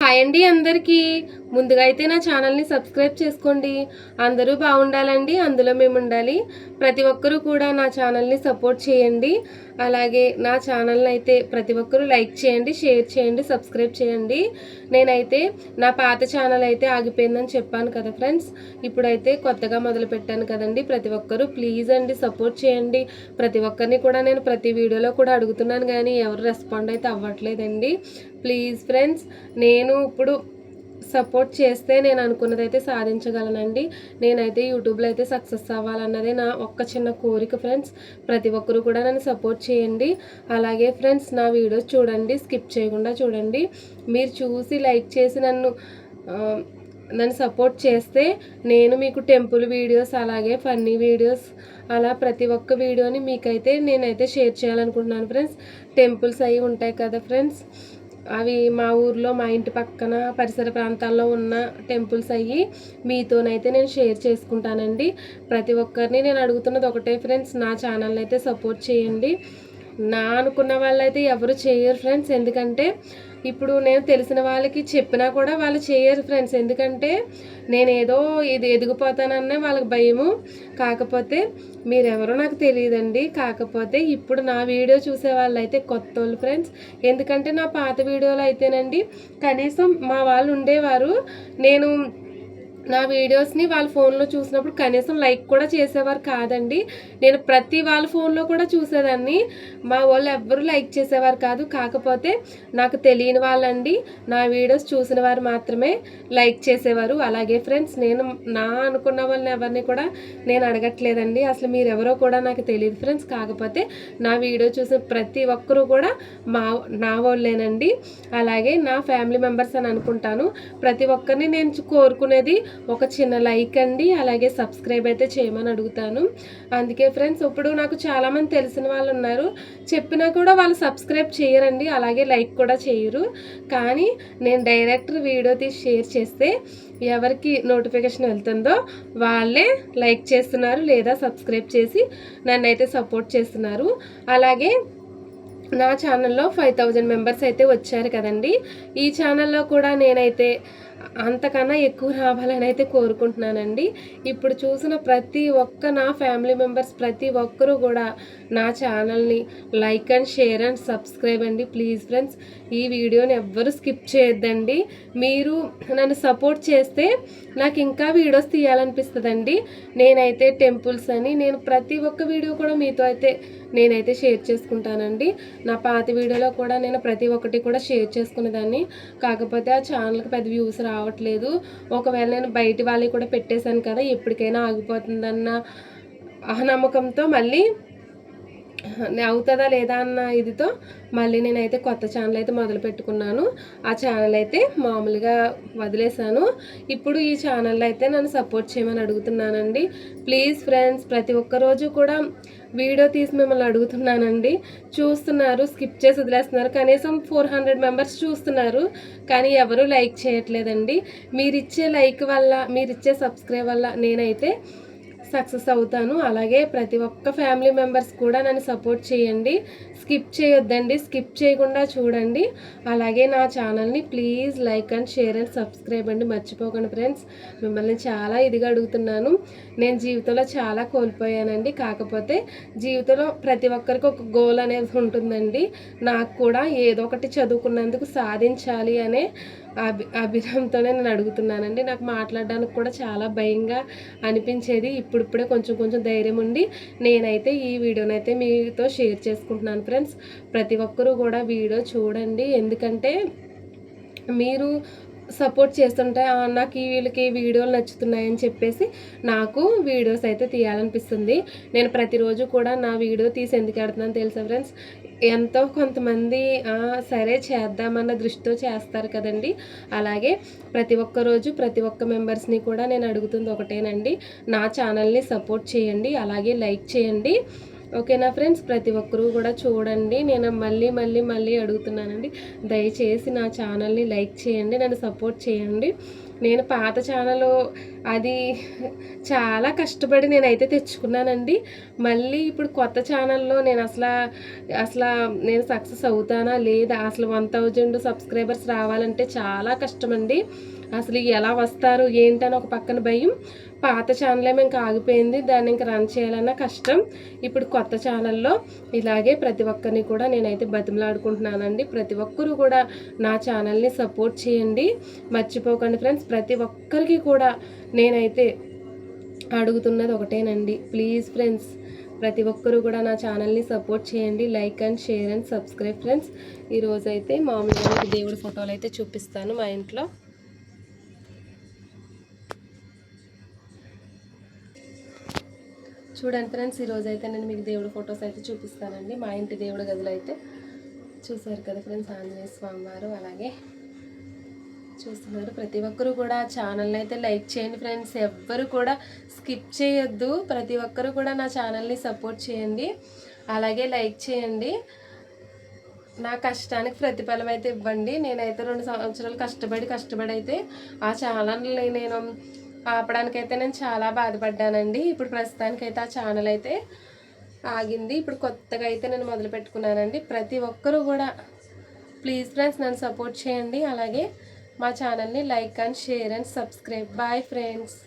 Hi అండి అందరికీ. ముందుగా అయితే నా ఛానల్ని సబ్స్క్రైబ్ చేసుకోండి. అందరూ బాగుండాలండి, అందులో మేము ఉండాలి. ప్రతి ఒక్కరూ కూడా నా ఛానల్ని సపోర్ట్ చేయండి. అలాగే నా ఛానల్ని అయితే ప్రతి ఒక్కరూ లైక్ చేయండి, షేర్ చేయండి, సబ్స్క్రైబ్ చేయండి. నేనైతే నా పాత ఛానల్ అయితే ఆగిపోయిందని చెప్పాను కదా ఫ్రెండ్స్. ఇప్పుడైతే కొత్తగా మొదలు పెట్టాను కదండి. ప్రతి ఒక్కరూ ప్లీజ్ అండి సపోర్ట్ చేయండి. ప్రతి ఒక్కరిని కూడా నేను ప్రతి వీడియోలో కూడా అడుగుతున్నాను, కానీ ఎవరు రెస్పాండ్ అయితే అవ్వట్లేదండి. ప్లీజ్ ఫ్రెండ్స్, నేను ఇప్పుడు సపోర్ట్ చేస్తే నేను అనుకున్నదైతే సాధించగలనండి. నేనైతే యూట్యూబ్లో అయితే సక్సెస్ అవ్వాలన్నదే నా ఒక్క చిన్న కోరిక ఫ్రెండ్స్. ప్రతి ఒక్కరూ కూడా నన్ను సపోర్ట్ చేయండి. అలాగే ఫ్రెండ్స్, నా వీడియోస్ చూడండి, స్కిప్ చేయకుండా చూడండి. మీరు చూసి లైక్ చేసి నన్ను సపోర్ట్ చేస్తే నేను మీకు టెంపుల్ వీడియోస్, అలాగే ఫన్నీ వీడియోస్, అలా ప్రతి ఒక్క వీడియోని మీకైతే నేనైతే షేర్ చేయాలనుకుంటున్నాను ఫ్రెండ్స్. టెంపుల్స్ అవి ఉంటాయి కదా ఫ్రెండ్స్, అవి మా ఊర్లో, మా ఇంటి పక్కన పరిసర ప్రాంతాల్లో ఉన్న టెంపుల్స్ అయ్యి మీతోనైతే నేను షేర్ చేసుకుంటానండి. ప్రతి ఒక్కరిని నేను అడుగుతున్నది ఒకటే ఫ్రెండ్స్, నా ఛానల్ని అయితే సపోర్ట్ చేయండి. నా అనుకున్న వాళ్ళైతే ఎవరు చేయరు ఫ్రెండ్స్. ఎందుకంటే ఇప్పుడు నేను తెలిసిన వాళ్ళకి చెప్పినా కూడా వాళ్ళు చేయరు ఫ్రెండ్స్. ఎందుకంటే నేను ఏదో ఇది ఎదిగిపోతానన్నే వాళ్ళకి భయము. కాకపోతే మీరెవరో నాకు తెలియదండి. కాకపోతే ఇప్పుడు నా వీడియో చూసే వాళ్ళు అయితే కొత్త వాళ్ళు ఫ్రెండ్స్. ఎందుకంటే నా పాత వీడియోలో అయితేనండి కనీసం మా వాళ్ళు ఉండేవారు. నేను నా వీడియోస్ని వాళ్ళ ఫోన్లో చూసినప్పుడు కనీసం లైక్ కూడా చేసేవారు కాదండి. నేను ప్రతి వాళ్ళ ఫోన్లో కూడా చూసేదాన్ని. మా వాళ్ళు ఎవ్వరూ లైక్ చేసేవారు కాదు. కాకపోతే నాకు తెలియని వాళ్ళండి నా వీడియోస్ చూసిన వారు మాత్రమే లైక్ చేసేవారు. అలాగే ఫ్రెండ్స్, నేను నా అనుకున్న వాళ్ళని ఎవరిని కూడా నేను అడగట్లేదండి. అసలు మీరెవరో కూడా నాకు తెలియదు ఫ్రెండ్స్. కాకపోతే నా వీడియో చూసిన ప్రతి ఒక్కరూ కూడా నా వాళ్ళేనండి. అలాగే నా ఫ్యామిలీ మెంబర్స్ అని అనుకుంటాను. ప్రతి ఒక్కరిని నేను కోరుకునేది ఒక చిన్న లైక్ అండి, అలాగే సబ్స్క్రైబ్ అయితే చేయమని అడుగుతాను. అందుకే ఫ్రెండ్స్, ఇప్పుడు నాకు చాలామంది తెలిసిన వాళ్ళు ఉన్నారు. చెప్పినా కూడా వాళ్ళు సబ్స్క్రైబ్ చేయరండి, అలాగే లైక్ కూడా చేయరు. కానీ నేను డైరెక్ట్ వీడియో తీసి షేర్ చేస్తే ఎవరికి నోటిఫికేషన్ వెళ్తుందో వాళ్ళే లైక్ చేస్తున్నారు, లేదా సబ్స్క్రైబ్ చేసి నన్ను అయితే సపోర్ట్ చేస్తున్నారు. అలాగే నా ఛానల్లో 5000 మెంబర్స్ అయితే వచ్చారు కదండి. ఈ ఛానల్లో కూడా నేనైతే అంతకన్నా ఎక్కువ రావాలని అయితే కోరుకుంటున్నానండి. ఇప్పుడు చూసిన ప్రతి ఒక్క నా ఫ్యామిలీ మెంబర్స్ ప్రతి ఒక్కరూ కూడా నా ఛానల్ని like and share and subscribe అండి. ప్లీజ్ ఫ్రెండ్స్, ఈ వీడియోని ఎవ్వరూ స్కిప్ చేయొద్దండి. మీరు నన్ను సపోర్ట్ చేస్తే నాకు ఇంకా వీడియోస్ తీయాలనిపిస్తుందండి. నేనైతే టెంపుల్స్ అని నేను ప్రతి ఒక్క వీడియో కూడా మీతో అయితే నేనైతే షేర్ చేసుకుంటానండి. నా పాత వీడియోలో కూడా నేను ప్రతి ఒక్కటి కూడా షేర్ చేసుకునేదాన్ని. కాకపోతే ఆ ఛానల్కి పెద్ద వ్యూస్ రావట్లేదు. ఒకవేళ నేను బయట వాళ్ళకి కూడా పెట్టేశాను కదా, ఎప్పటికైనా ఆగిపోతుందన్న నమ్మకంతో మళ్ళీ అవుతుందా లేదా అన్న ఇదితో మళ్ళీ నేనైతే కొత్త ఛానల్ అయితే మొదలు పెట్టుకున్నాను. ఆ ఛానల్ అయితే మామూలుగా వదిలేశాను. ఇప్పుడు ఈ ఛానల్ అయితే నన్ను సపోర్ట్ చేయమని అడుగుతున్నానండి. ప్లీజ్ ఫ్రెండ్స్, ప్రతి ఒక్క రోజు కూడా వీడియో తీసి మిమ్మల్ని అడుగుతున్నానండి. చూస్తున్నారు, స్కిప్ చేసి వదిలేస్తున్నారు. కనీసం 400 మెంబర్స్ చూస్తున్నారు, కానీ ఎవరూ లైక్ చేయట్లేదండి. మీరిచ్చే లైక్ వల్ల, మీరిచ్చే సబ్స్క్రైబ్ వల్ల నేనైతే సక్సెస్ అవుతాను. అలాగే ప్రతి ఒక్క ఫ్యామిలీ మెంబర్స్ కూడా నన్ను సపోర్ట్ చేయండి. స్కిప్ చేయొద్దండి, స్కిప్ చేయకుండా చూడండి. అలాగే నా ఛానల్ని please like and share and subscribe అండి, మర్చిపోకండి ఫ్రెండ్స్. మిమ్మల్ని చాలా ఇదిగా అడుగుతున్నాను. నేను జీవితంలో చాలా కోల్పోయానండి. కాకపోతే జీవితంలో ప్రతి ఒక్కరికి ఒక గోల్ అనేది ఉంటుందండి. నాకు కూడా ఏదో ఒకటి చదువుకున్నందుకు సాధించాలి అనే అభిరామంతోనే నేను అడుగుతున్నానండి. నాకు మాట్లాడడానికి కూడా చాలా భయంగా అనిపించేది. ఇప్పుడిప్పుడే కొంచెం కొంచెం ధైర్యం ఉండి నేనైతే ఈ వీడియోనైతే మీతో షేర్ చేసుకుంటున్నాను ఫ్రెండ్స్. ప్రతి ఒక్కరూ కూడా వీడియో చూడండి. ఎందుకంటే మీరు సపోర్ట్ చేస్తుంటే నాకు వీళ్ళకి వీడియోలు నచ్చుతున్నాయని చెప్పేసి నాకు వీడియోస్ అయితే తీయాలనిపిస్తుంది. నేను ప్రతిరోజు కూడా నా వీడియో తీసి ఎందుకు పెడుతున్నాను తెలుసా ఫ్రెండ్స్, ఎంతో కొంతమంది సరే చేద్దామన్న దృష్టితో చేస్తారు కదండి. అలాగే ప్రతి ఒక్క రోజు ప్రతి ఒక్క మెంబర్స్ని కూడా నేను అడుగుతుంది ఒకటేనండి, నా ఛానల్ని సపోర్ట్ చేయండి, అలాగే లైక్ చేయండి. ఓకేనా ఫ్రెండ్స్, ప్రతి ఒక్కరూ కూడా చూడండి. నేను మళ్ళీ మళ్ళీ అడుగుతున్నానండి, దయచేసి నా ఛానల్ని లైక్ చేయండి, నన్ను సపోర్ట్ చేయండి. నేను పాత ఛానల్ అది చాలా కష్టపడి నేనైతే తెచ్చుకున్నానండి. మళ్ళీ ఇప్పుడు కొత్త ఛానల్‌లో నేను అసలా నేను సక్సెస్ అవుతానా లేదా? అసలు 1000 సబ్స్క్రైబర్స్ రావాలంటే చాలా కష్టమండి. అసలు ఎలా వస్తారు ఏంటని ఒక పక్కన భయం. పాత ఛానలేమో ఇంకా ఆగిపోయింది. దాన్ని ఇంకా రన్ చేయాలన్నా కష్టం. ఇప్పుడు కొత్త ఛానల్‌లో ఇలాగే ప్రతి ఒక్కరిని కూడా నేనైతే బతిమలాడుకుంటున్నానండి. ప్రతి ఒక్కరు కూడా నా ఛానల్‌ని సపోర్ట్ చేయండి. మర్చిపోకండి ఫ్రెండ్స్. ప్రతి ఒక్కరికి కూడా నేనైతే అడుగుతున్నది ఒకటేనండి. ప్లీజ్ ఫ్రెండ్స్, ప్రతి ఒక్కరు కూడా నా ఛానల్ని సపోర్ట్ చేయండి. Like and share and subscribe friends. ఈరోజైతే మామూలుగా మీకు దేవుడి ఫోటోలు అయితే చూపిస్తాను మా ఇంట్లో. చూడండి ఫ్రెండ్స్, ఈరోజు అయితే నేను మీకు దేవుడి ఫొటోస్ అయితే చూపిస్తానండి. మా ఇంటి దేవుడి గదిలో అయితే చూసారు కదా ఫ్రెండ్స్, ఆంజనేయ స్వామి వారు అలాగే చూస్తున్నారు. ప్రతి ఒక్కరు కూడా ఛానల్ని అయితే లైక్ చేయండి ఫ్రెండ్స్. ఎవ్వరు కూడా స్కిప్ చేయొద్దు. ప్రతి ఒక్కరు కూడా నా ఛానల్ని సపోర్ట్ చేయండి, అలాగే లైక్ చేయండి. నా కష్టానికి ప్రతిఫలం అయితే ఇవ్వండి. నేనైతే 2 సంవత్సరాలు కష్టపడి అయితే ఆ ఛానల్ని నేను ఆపడానికైతే నేను చాలా బాధపడ్డానండి. ఇప్పుడు ప్రస్తుతానికైతే ఆ ఛానల్ అయితే ఆగింది. ఇప్పుడు కొత్తగా అయితే నేను మొదలు పెట్టుకున్నానండి. ప్రతి ఒక్కరూ కూడా ప్లీజ్ ఫ్రెండ్స్ నన్ను సపోర్ట్ చేయండి, అలాగే మా ఛానల్ని like and share and subscribe. Bye friends.